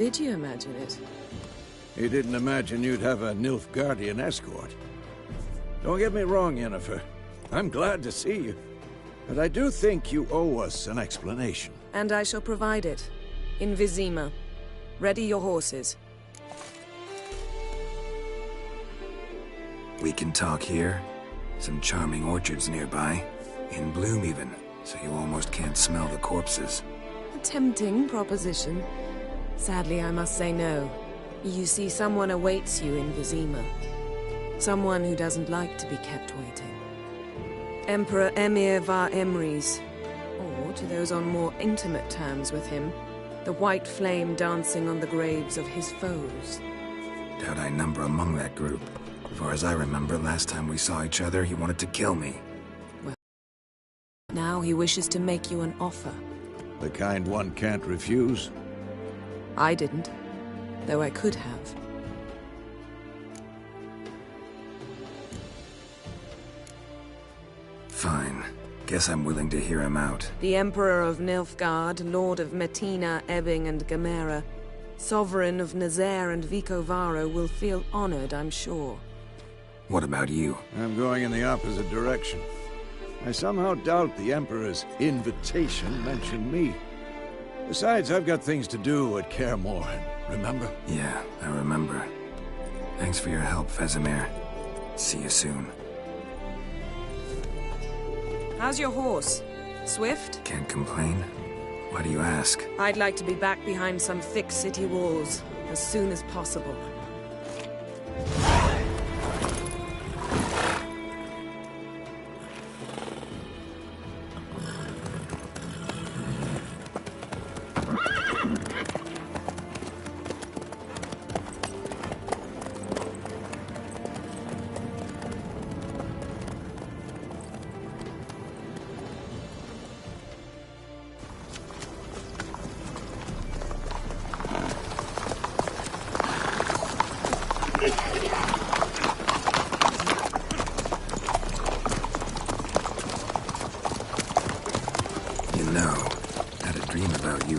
Did you imagine it? You didn't imagine you'd have a Nilfgaardian escort. Don't get me wrong, Yennefer. I'm glad to see you. But I do think you owe us an explanation. And I shall provide it. In Vizima. Ready your horses. We can talk here. Some charming orchards nearby. In bloom even, so you almost can't smell the corpses. A tempting proposition. Sadly, I must say no. You see, someone awaits you in Vizima. Someone who doesn't like to be kept waiting. Emperor Emir var Emrys. Or, to those on more intimate terms with him, the white flame dancing on the graves of his foes. Doubt I number among that group. As far as I remember, last time we saw each other, he wanted to kill me. Well, now he wishes to make you an offer. The kind one can't refuse. I didn't, though I could have. Fine. Guess I'm willing to hear him out. The Emperor of Nilfgaard, Lord of Metina, Ebbing and Gamera, Sovereign of Nazaire and Vicovaro will feel honored, I'm sure. What about you? I'm going in the opposite direction. I somehow doubt the Emperor's invitation mentioned me. Besides, I've got things to do at Kaer Morhen, remember? Yeah, I remember. Thanks for your help, Vesemir. See you soon. How's your horse? Swift? Can't complain. Why do you ask? I'd like to be back behind some thick city walls, as soon as possible.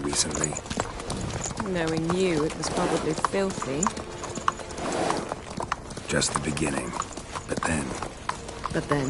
Recently. Knowing you, it was probably filthy. Just the beginning. But then... But then?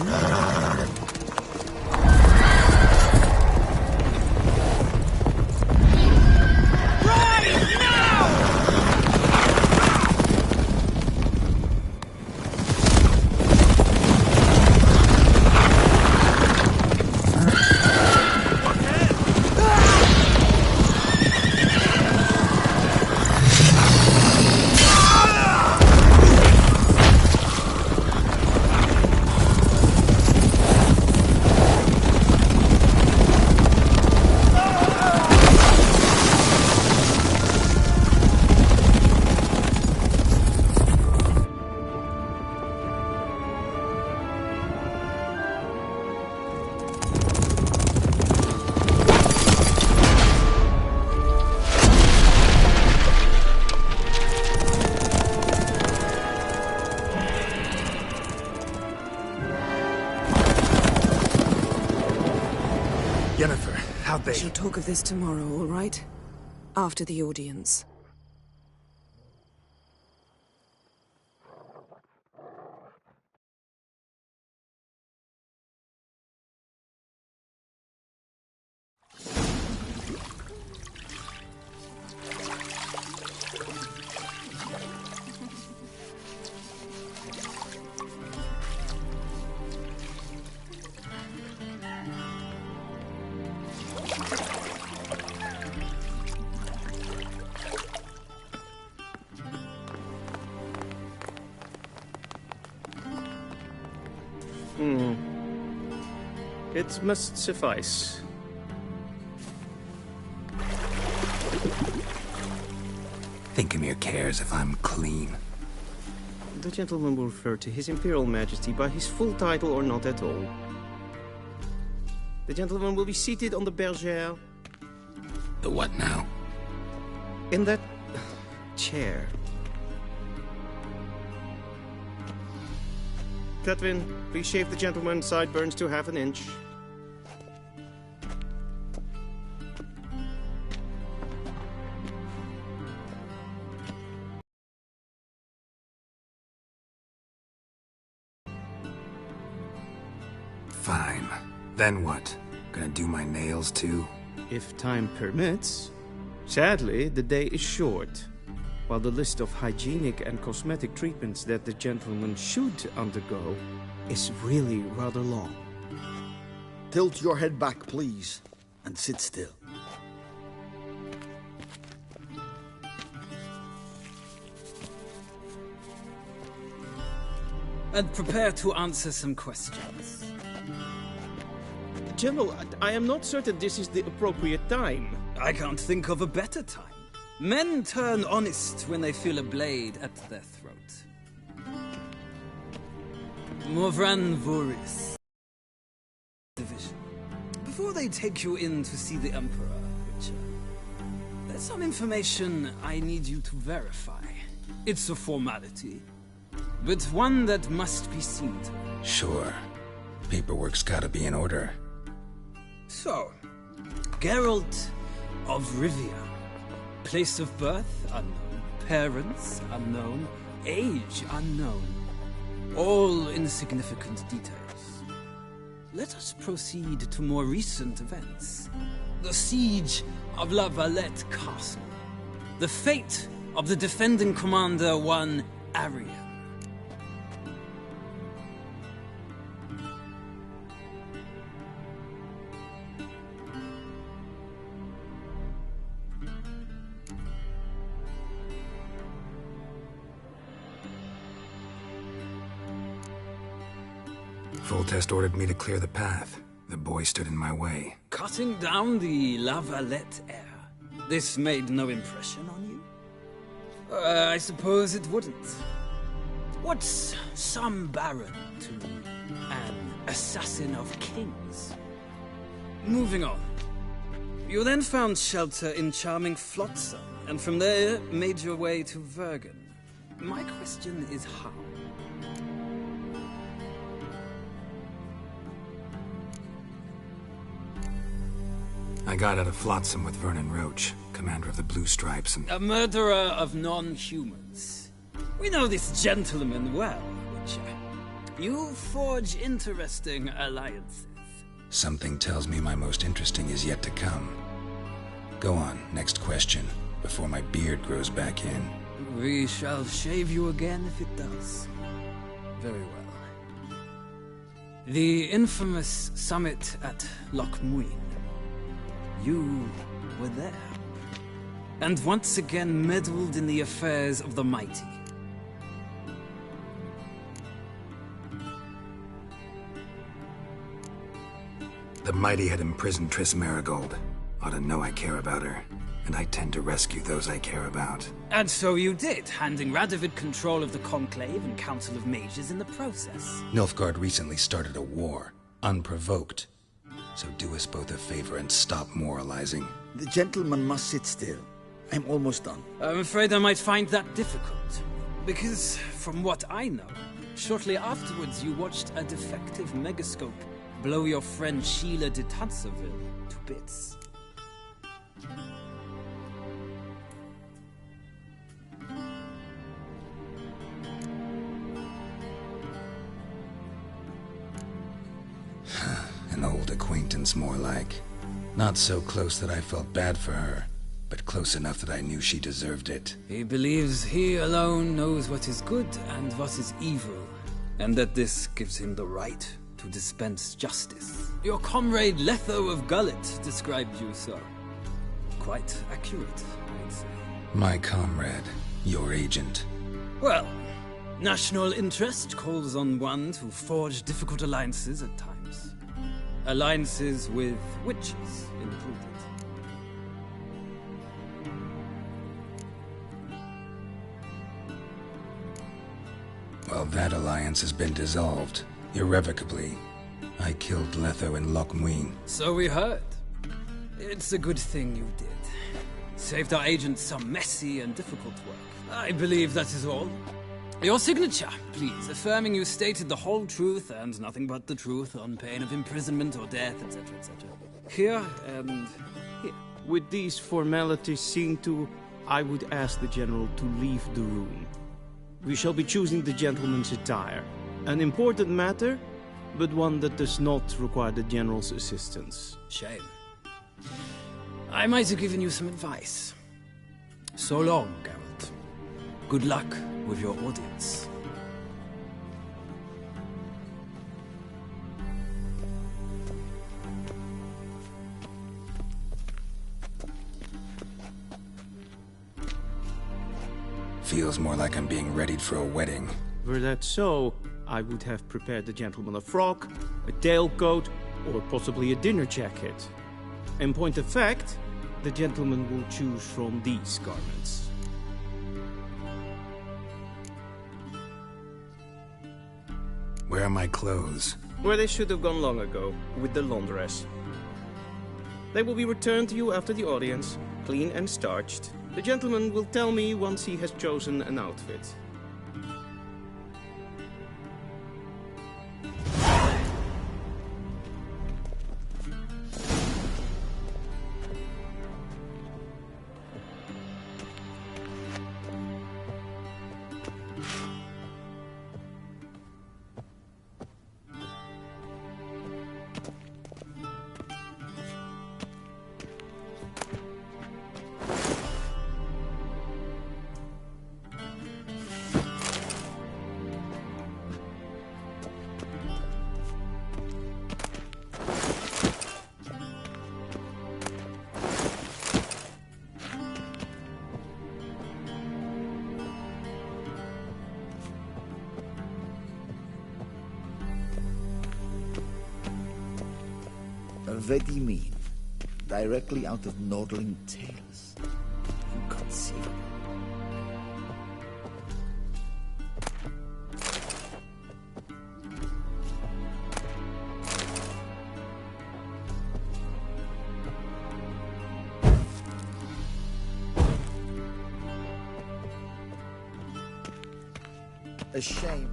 Yennefer, how'd they... We shall talk of this tomorrow, all right? After the audience. It must suffice. Thinkamir cares if I'm clean. The gentleman will refer to His Imperial Majesty by his full title or not at all. The gentleman will be seated on the bergère. The what now? In that... chair. Cutwin, please shave the gentleman's sideburns to ½ inch. Fine. Then what? Gonna do my nails too? If time permits. Sadly, the day is short, while the list of hygienic and cosmetic treatments that the gentleman should undergo is really rather long. Tilt your head back, please, and sit still. And prepare to answer some questions. General, I am not certain this is the appropriate time. I can't think of a better time. Men turn honest when they feel a blade at their throat. Morvran Voris. Division. Before they take you in to see the Emperor, Witcher, there's some information I need you to verify. It's a formality, but one that must be seen to. Sure. Paperwork's gotta be in order. So, Geralt of Rivia. Place of birth unknown. Parents unknown. Age unknown. All insignificant details. Let us proceed to more recent events. The siege of La Valette Castle. The fate of the defending commander, one Arian. Foltest ordered me to clear the path. The boy stood in my way. Cutting down the La Valette heir. This made no impression on you? I suppose it wouldn't. What's some baron to an assassin of kings? Moving on. You then found shelter in charming Flotsam, and from there made your way to Vergen. My question is how? I got out of Flotsam with Vernon Roach, commander of the Blue Stripes, and... A murderer of non-humans. We know this gentleman well, Witcher. You forge interesting alliances. Something tells me my most interesting is yet to come. Go on, next question, before my beard grows back in. We shall shave you again if it does. Very well. The infamous summit at Loch Muin. You were there. And once again meddled in the affairs of the mighty. The mighty had imprisoned Triss Marigold. Ought to know I care about her. And I tend to rescue those I care about. And so you did, handing Radovid control of the Conclave and Council of Mages in the process. Nilfgaard recently started a war, unprovoked. So do us both a favor and stop moralizing. The gentleman must sit still. I'm almost done. I'm afraid I might find that difficult. Because, from what I know, shortly afterwards you watched a defective megascope blow your friend Sheila de Tanserville to bits. An old acquaintance, more like. Not so close that I felt bad for her, but close enough that I knew she deserved it. He believes he alone knows what is good and what is evil, and that this gives him the right to dispense justice. Your comrade Letho of Gullet described you so. Quite accurate, I'd say. My comrade, your agent. Well, national interest calls on one to forge difficult alliances at times. Alliances with witches included. Well, that alliance has been dissolved, irrevocably. I killed Letho in Loch Muin. So we heard. It's a good thing you did. Saved our agent some messy and difficult work. I believe that is all. Your signature, please, affirming you stated the whole truth and nothing but the truth on pain of imprisonment or death, etc., etc. Here and here. With these formalities seen to, I would ask the General to leave the room. We shall be choosing the gentleman's attire. An important matter, but one that does not require the General's assistance. Shame. I might have given you some advice. So long, Geralt. Good luck with your audience. Feels more like I'm being readied for a wedding. Were that so, I would have prepared the gentleman a frock, a tailcoat, or possibly a dinner jacket. In point of fact, the gentleman will choose from these garments. Where are my clothes? Where they should have gone long ago, with the laundress. They will be returned to you after the audience, clean and starched. The gentleman will tell me once he has chosen an outfit. What do you mean? Directly out of Nordling Tales. Inconceivable. A shame.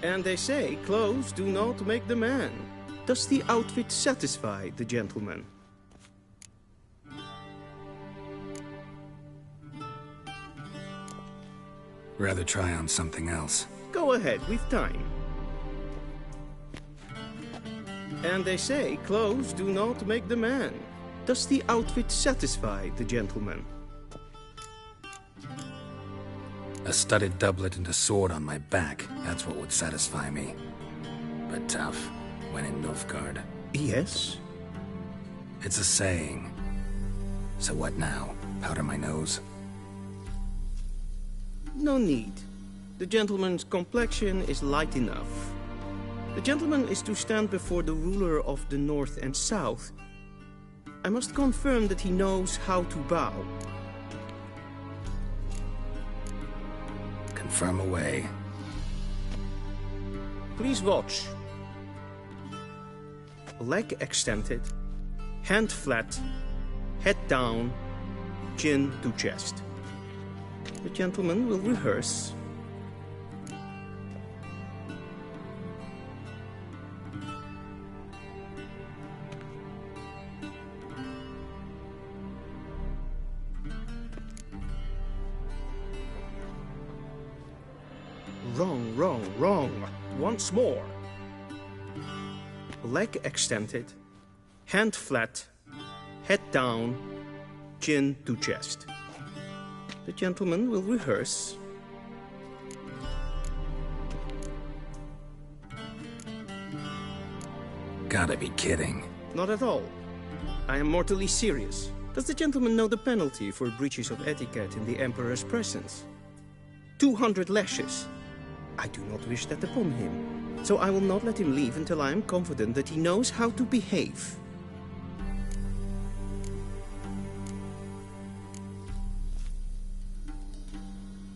And they say clothes do not make the man. Does the outfit satisfy the gentleman? Rather try on something else. Go ahead, we've time. And they say clothes do not make the man. Does the outfit satisfy the gentleman? A studded doublet and a sword on my back, that's what would satisfy me. But tough, when in Nilfgaard. Yes? It's a saying. So what now? Powder my nose? No need. The gentleman's complexion is light enough. The gentleman is to stand before the ruler of the North and South. I must confirm that he knows how to bow. Confirm away. Please watch. Leg extended, hand flat, head down, chin to chest. The gentleman will rehearse. Wrong, wrong, wrong. Once more. Leg extended, hand flat, head down, chin to chest. The gentleman will rehearse. Gotta be kidding. Not at all. I am mortally serious. Does the gentleman know the penalty for breaches of etiquette in the Emperor's presence? 200 lashes. I do not wish that upon him, so I will not let him leave until I am confident that he knows how to behave.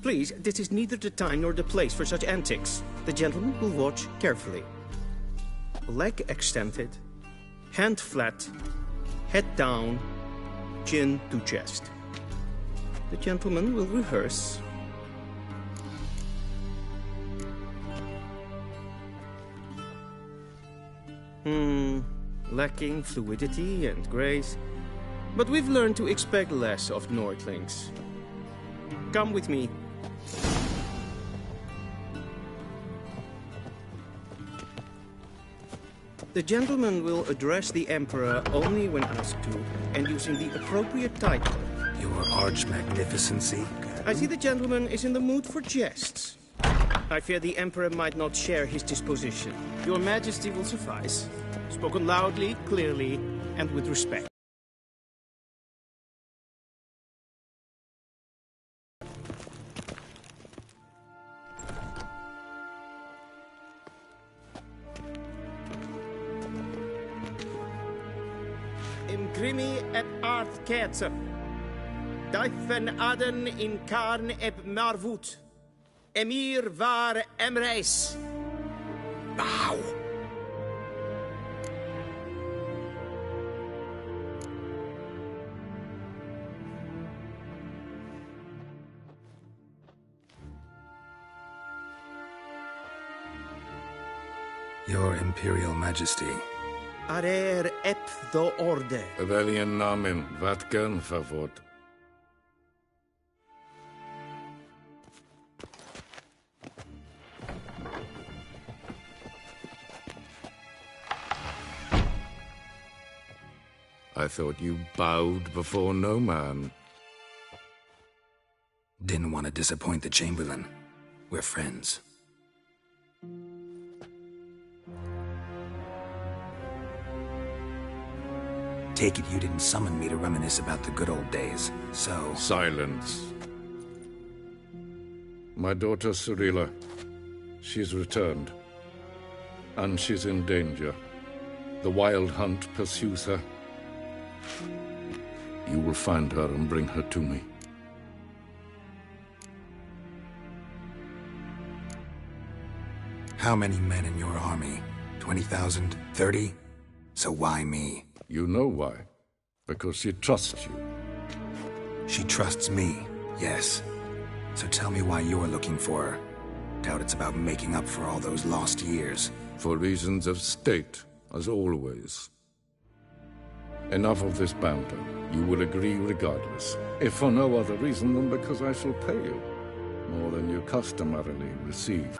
Please, this is neither the time nor the place for such antics. The gentleman will watch carefully. Leg extended, hand flat, head down, chin to chest. The gentleman will rehearse. Lacking fluidity and grace. But we've learned to expect less of Nordlings. Come with me. The gentleman will address the Emperor only when asked to, and using the appropriate title. Your Arch-Magnificency? I see the gentleman is in the mood for jests. I fear the Emperor might not share his disposition. Your Majesty will suffice. Spoken loudly, clearly, and with respect. Imgrimi et art ketzer. Dijfen aden in karn eb marvoet. Emir var emreis. Bow. Your Imperial Majesty. Arer ep do orde. Weljen namen, wat kan favor? I thought you bowed before no man. Didn't want to disappoint the Chamberlain. We're friends. Take it you didn't summon me to reminisce about the good old days, so... Silence. My daughter Cirilla, she's returned. And she's in danger. The Wild Hunt pursues her. You will find her and bring her to me. How many men in your army? 20,000? 30? So why me? You know why. Because she trusts you. She trusts me, yes. So tell me why you're looking for her. Doubt it's about making up for all those lost years. For reasons of state, as always. Enough of this banter. You will agree regardless. If for no other reason than because I shall pay you. More than you customarily receive.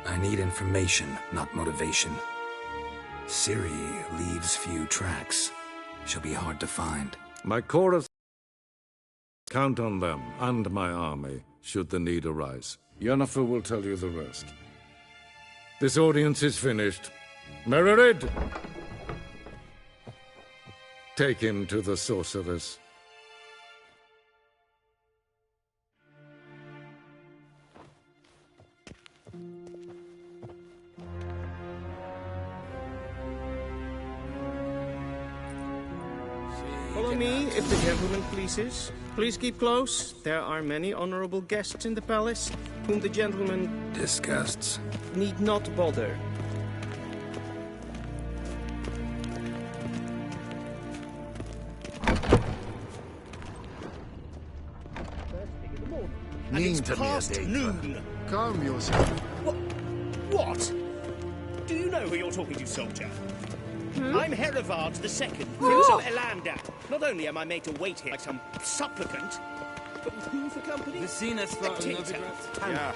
I need information, not motivation. Ciri leaves few tracks. She'll be hard to find. My chorus... Count on them, and my army, should the need arise. Yennefer will tell you the rest. This audience is finished. Mererid! Take him to the sorceress. Follow me, if the gentleman pleases. Please keep close. There are many honorable guests in the palace, whom the gentleman Disgusts. need not bother. Mean to me, Adetha. Noon. Calm yourself. What? Do you know who you're talking to, soldier? I'm Herivard II, Prince of Elander. Not only am I made to wait here like some supplicant, but with whom for company? The scene is for Dictator. Ja.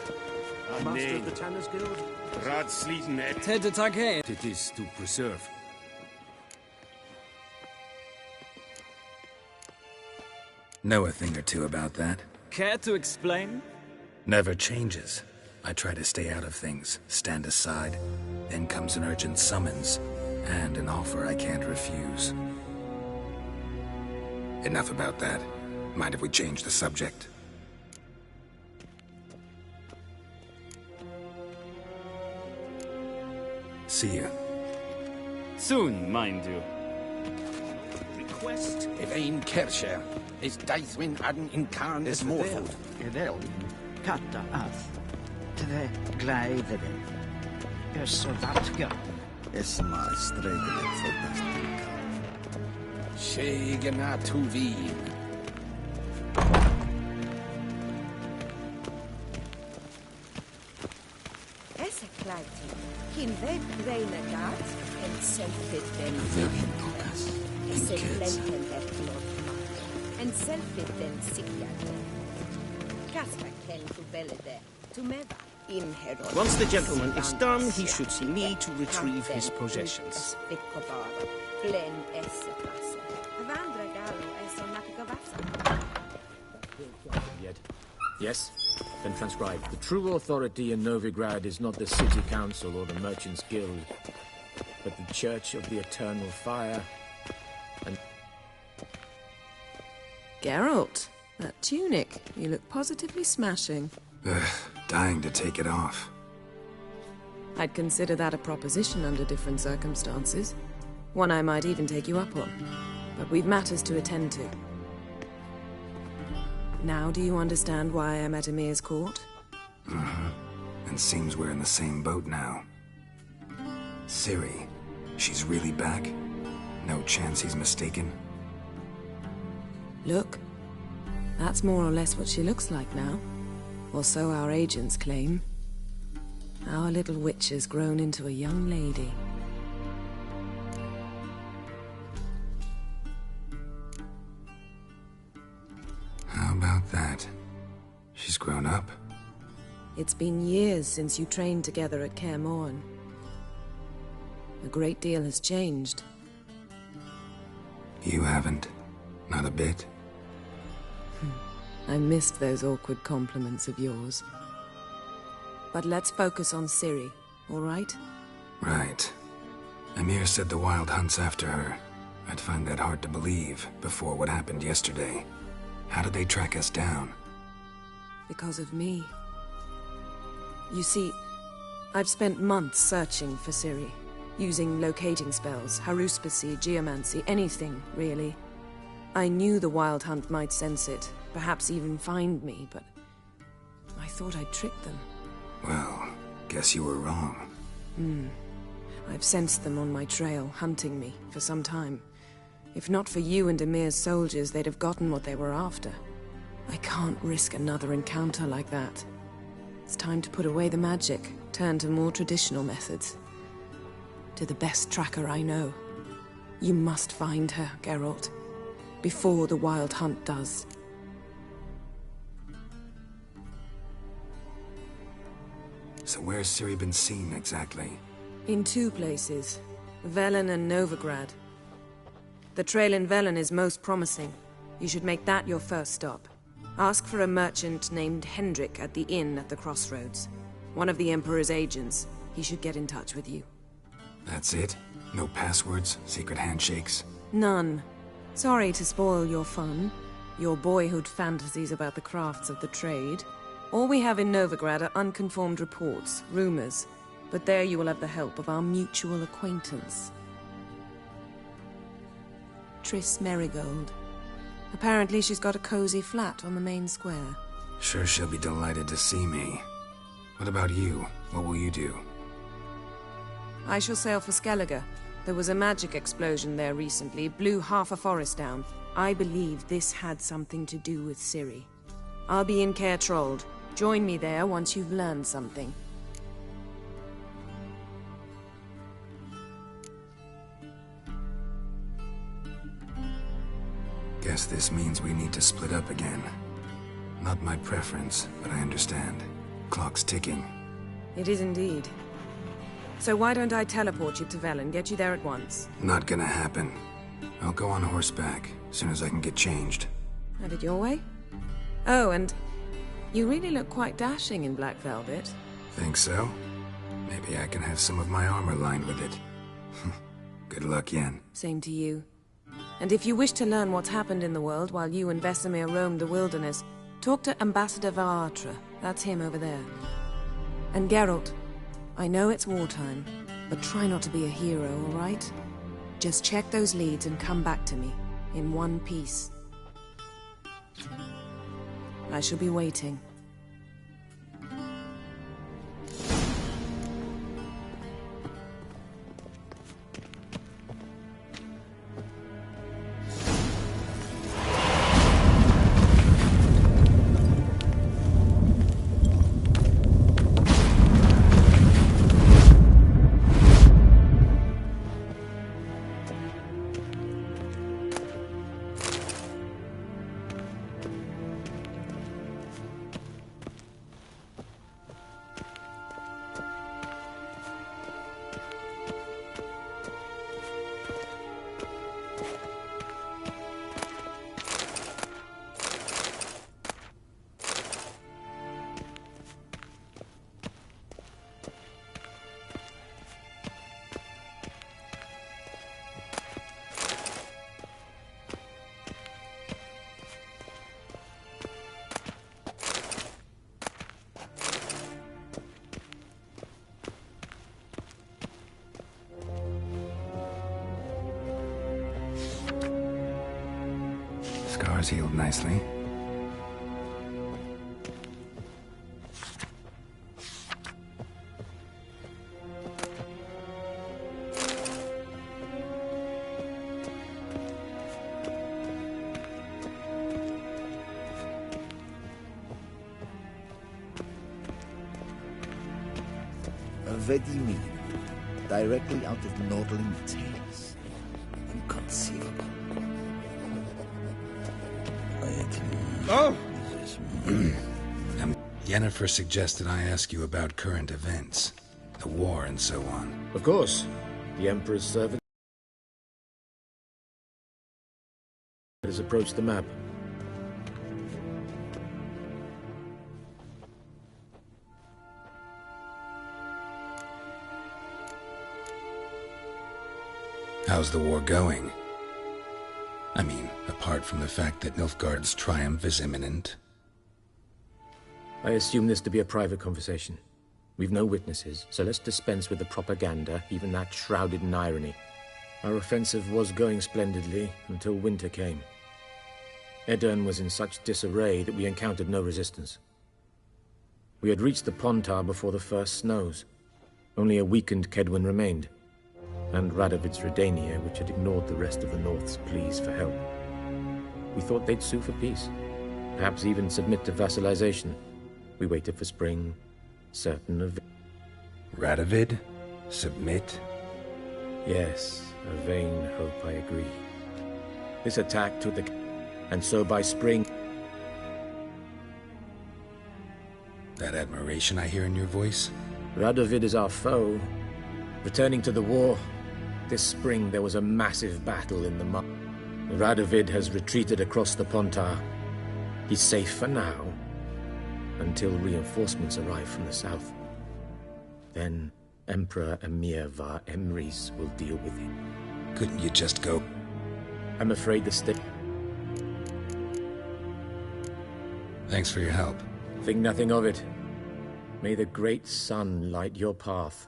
Master of the Tanners Guild? Ratsliten et. Ted attack. It is to preserve. Know a thing or two about that? Care to explain? Never changes. I try to stay out of things, stand aside. Then comes an urgent summons, and an offer I can't refuse. Enough about that. Mind if we change the subject? See you. Soon, mind you. Request. Evain Kersher is Daithwin Adden in Karn is Morford. Edel, katta ath, tve gleiðrin, vatka. Esma streigelet fantastica. Shegena Tuvin. Essa kleiti, kin veb reine gat, en selfit den Vevin pokas. esse blenten et blod, en selfit den sikjate. Kasper ken tu belede, tu meva. Once the gentleman is done, he should see me to retrieve his possessions. Yes? Then transcribe. The true authority in Novigrad is not the city council or the merchants' guild, but the Church of the Eternal Fire and... Geralt, that tunic. You look positively smashing. Ugh, dying to take it off. I'd consider that a proposition under different circumstances. One I might even take you up on. But we've matters to attend to. Now do you understand why I'm at Emir's court? And seems we're in the same boat now. Ciri, she's really back? No chance he's mistaken? Look, that's more or less what she looks like now. Or so our agents claim. Our little witch has grown into a young lady. How about that? She's grown up? It's been years since you trained together at Kaer Morhen. A great deal has changed. You haven't? Not a bit? I missed those awkward compliments of yours. But let's focus on Ciri, all right? Right. Emir said the Wild hunt's after her. I'd find that hard to believe before what happened yesterday. How did they track us down? Because of me. You see, I've spent months searching for Ciri, using locating spells, haruspicy, geomancy, anything, really. I knew the Wild Hunt might sense it, perhaps even find me, but I thought I'd tricked them. Well, guess you were wrong. I've sensed them on my trail, hunting me, for some time. If not for you and Emir's soldiers, they'd have gotten what they were after. I can't risk another encounter like that. It's time to put away the magic, turn to more traditional methods. To the best tracker I know. You must find her, Geralt. Before the Wild Hunt does. So where's Ciri been seen, exactly? In two places. Velen and Novigrad. The trail in Velen is most promising. You should make that your first stop. Ask for a merchant named Hendrik at the inn at the crossroads. One of the Emperor's agents. He should get in touch with you. That's it? No passwords? Secret handshakes? None. Sorry to spoil your fun. Your boyhood fantasies about the crafts of the trade. All we have in Novigrad are unconfirmed reports, rumors. But there you will have the help of our mutual acquaintance. Triss Merigold. Apparently she's got a cozy flat on the main square. Sure she'll be delighted to see me. What about you? What will you do? I shall sail for Skellige. There was a magic explosion there recently, blew half a forest down. I believe this had something to do with Ciri. I'll be in Caer Trold. Join me there once you've learned something. Guess this means we need to split up again. Not my preference, but I understand. Clock's ticking. It is indeed. So why don't I teleport you to Vel and get you there at once? Not gonna happen. I'll go on horseback, as soon as I can get changed. Have it your way? Oh, and you really look quite dashing in black velvet. Think so? Maybe I can have some of my armor lined with it. Good luck, Yen. Same to you. And if you wish to learn what's happened in the world while you and Vesemir roamed the wilderness, talk to Ambassador Varatra. That's him over there. And Geralt, I know it's wartime, but try not to be a hero, all right? Just check those leads and come back to me, in one piece. I shall be waiting. Scars healed nicely. Vedimi, directly out of Nordling tales. Inconceivable. Oh! Yennefer suggested I ask you about current events, the war and so on. Of course. The Emperor's servant has approached the map. How's the war going? I mean, apart from the fact that Nilfgaard's triumph is imminent. I assume this to be a private conversation. We've no witnesses, so let's dispense with the propaganda, even that shrouded in irony. Our offensive was going splendidly until winter came. Edirn was in such disarray that we encountered no resistance. We had reached the Pontar before the first snows. Only a weakened Kedwin remained, and Radovid's Redania, which had ignored the rest of the North's pleas for help. We thought they'd sue for peace, perhaps even submit to vassalization. We waited for spring, certain of... Radovid? Submit? Yes, a vain hope, I agree. This attack took the... and so by spring... That admiration I hear in your voice? Radovid is our foe. Returning to the war, this spring there was a massive battle in the mud. Radovid has retreated across the Pontar. He's safe for now, until reinforcements arrive from the south. Then Emperor Emir var Emrys will deal with him. Couldn't you just go? I'm afraid the state... Thanks for your help. Think nothing of it. May the great sun light your path.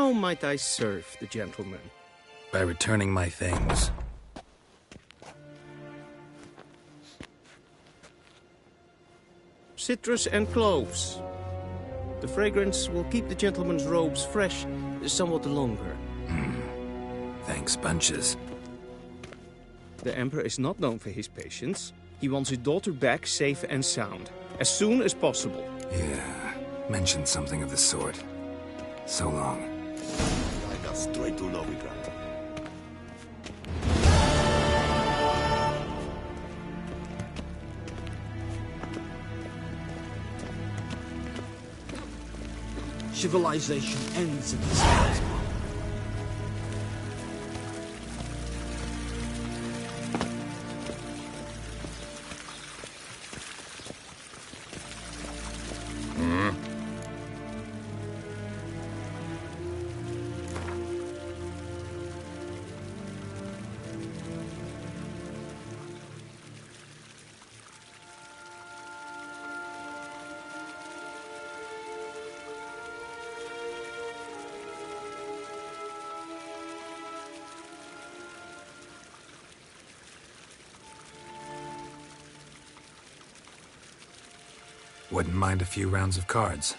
How might I serve the gentleman? By returning my things. Citrus and cloves. The fragrance will keep the gentleman's robes fresh somewhat longer. Thanks, bunches. The Emperor is not known for his patience. He wants his daughter back safe and sound, as soon as possible. Yeah, mentioned something of the sort. So long. I got straight to Novigrad. Civilization ends in this house. Wouldn't mind a few rounds of cards.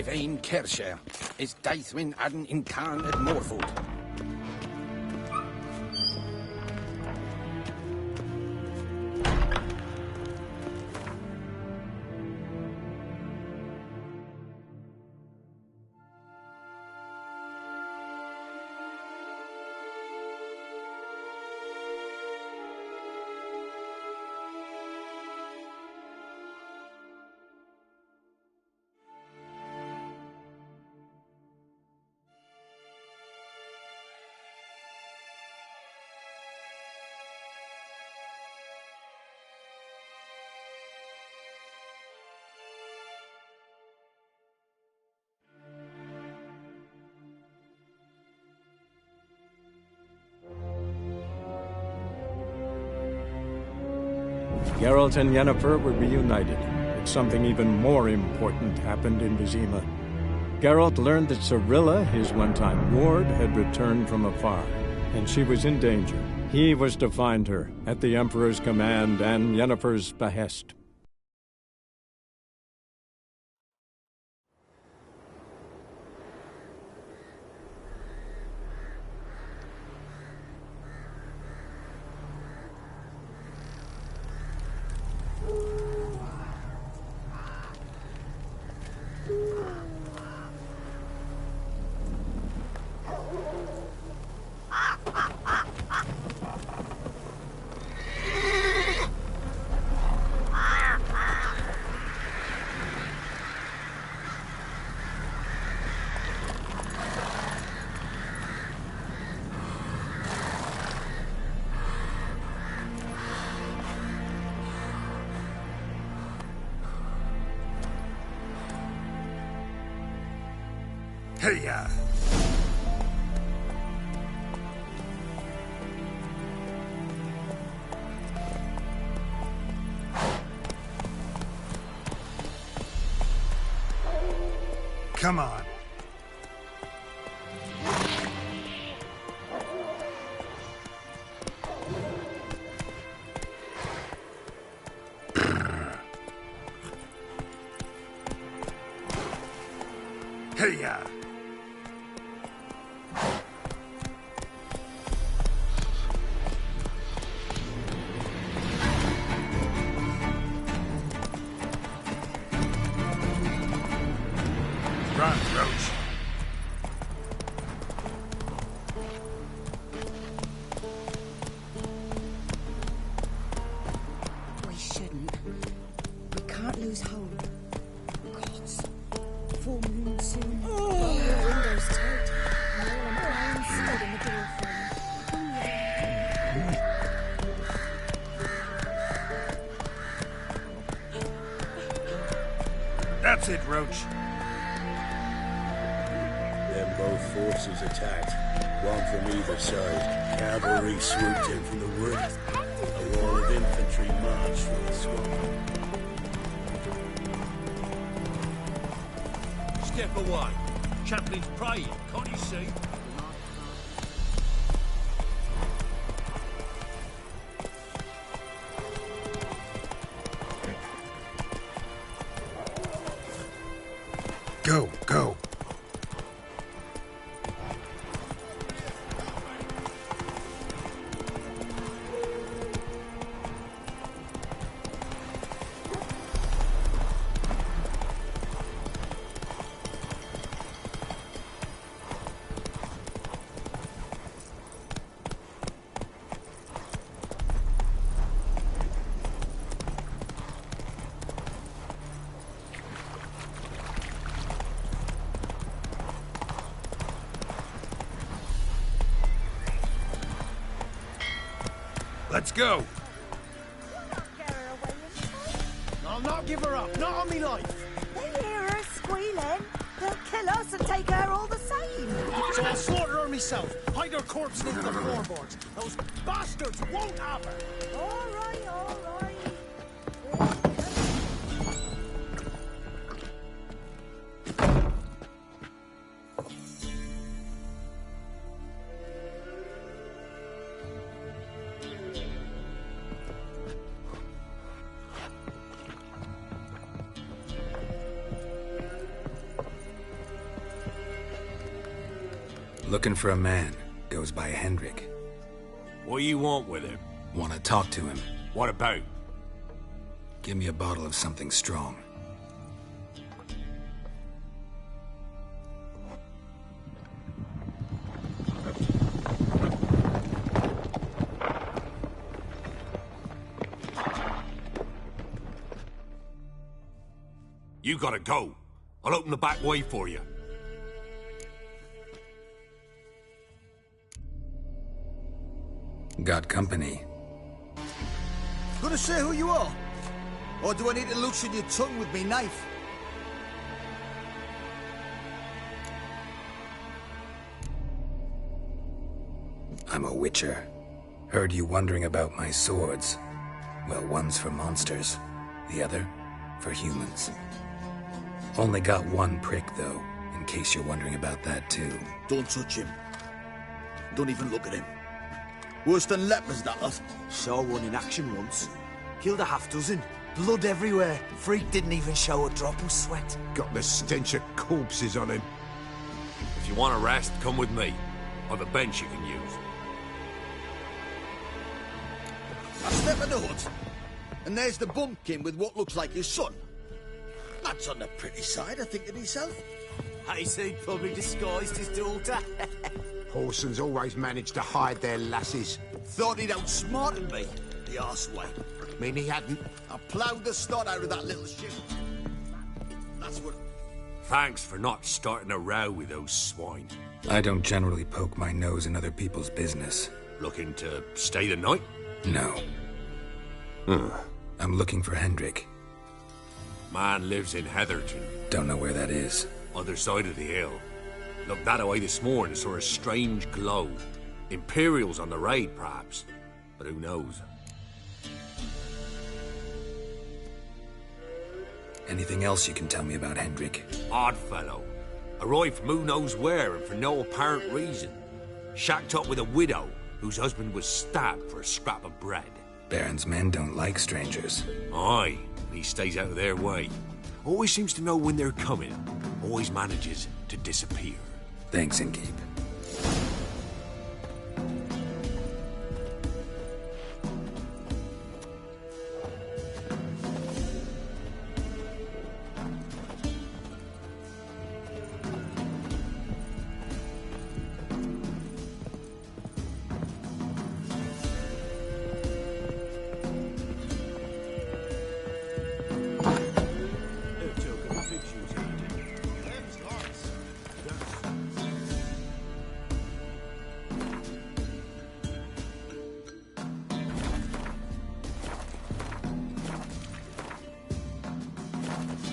Vain Kershire is Daithwin Adden in Khan at Morfoot. Geralt and Yennefer were reunited, but something even more important happened in Vizima. Geralt learned that Cirilla, his one-time ward, had returned from afar, and she was in danger. He was to find her, at the Emperor's command and Yennefer's behest. Hey-ya! Come on. Hey-ya! Run, Roach. We shouldn't. We can't lose hold. Gods. Full moon soon. All the windows tight. And all an iron stud in the door frame. That's it, Roach. Then both forces attacked, one from either side. Cavalry swooped in from the wood. A wall of infantry marched from the swamp. Step away. Chaplain's praying, can't you see? Go, go. Let's go. I'll not give her up, not on me life. They hear her squealing. They'll kill us and take her all the same. So I'll slaughter her myself, hide her corpse into the floorboards. Those bastards won't have her. All right, all right. Looking for a man. Goes by Hendrik. What do you want with him? Want to talk to him. What about? Give me a bottle of something strong. You gotta go. I'll open the back way for you. Got company. Gonna say who you are? Or do I need to loosen your tongue with me knife? I'm a witcher. Heard you wondering about my swords. Well, one's for monsters, the other for humans. Only got one prick, though, in case you're wondering about that, too. Don't touch him. Don't even look at him. Worse than lepers, that lot. Saw one in action once. Killed a half dozen. Blood everywhere. Freak didn't even show a drop of sweat. Got the stench of corpses on him. If you want a rest, come with me. I've a bench you can use. I step in the hut, and there's the bumpkin with what looks like his son. That's on the pretty side, I think to myself. Hayseed probably disguised his daughter. Horsons always manage to hide their lasses. Thought he'd outsmarted me, the arseway. Mean he hadn't? I ploughed the snot out of that little shit. That's what... Thanks for not starting a row with those swine. I don't generally poke my nose in other people's business. Looking to stay the night? No. I'm looking for Hendrik. Man lives in Heatherton. Don't know where that is. Other side of the hill. Looked that away this morning, saw a strange glow. Imperials on the raid, perhaps. But who knows? Anything else you can tell me about Hendrik? Odd fellow. Arrived from who knows where and for no apparent reason. Shacked up with a widow whose husband was stabbed for a scrap of bread. Baron's men don't like strangers. Aye, he stays out of their way. Always seems to know when they're coming. Always manages to disappear. Thanks, Innkeep.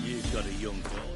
You've got a young daughter.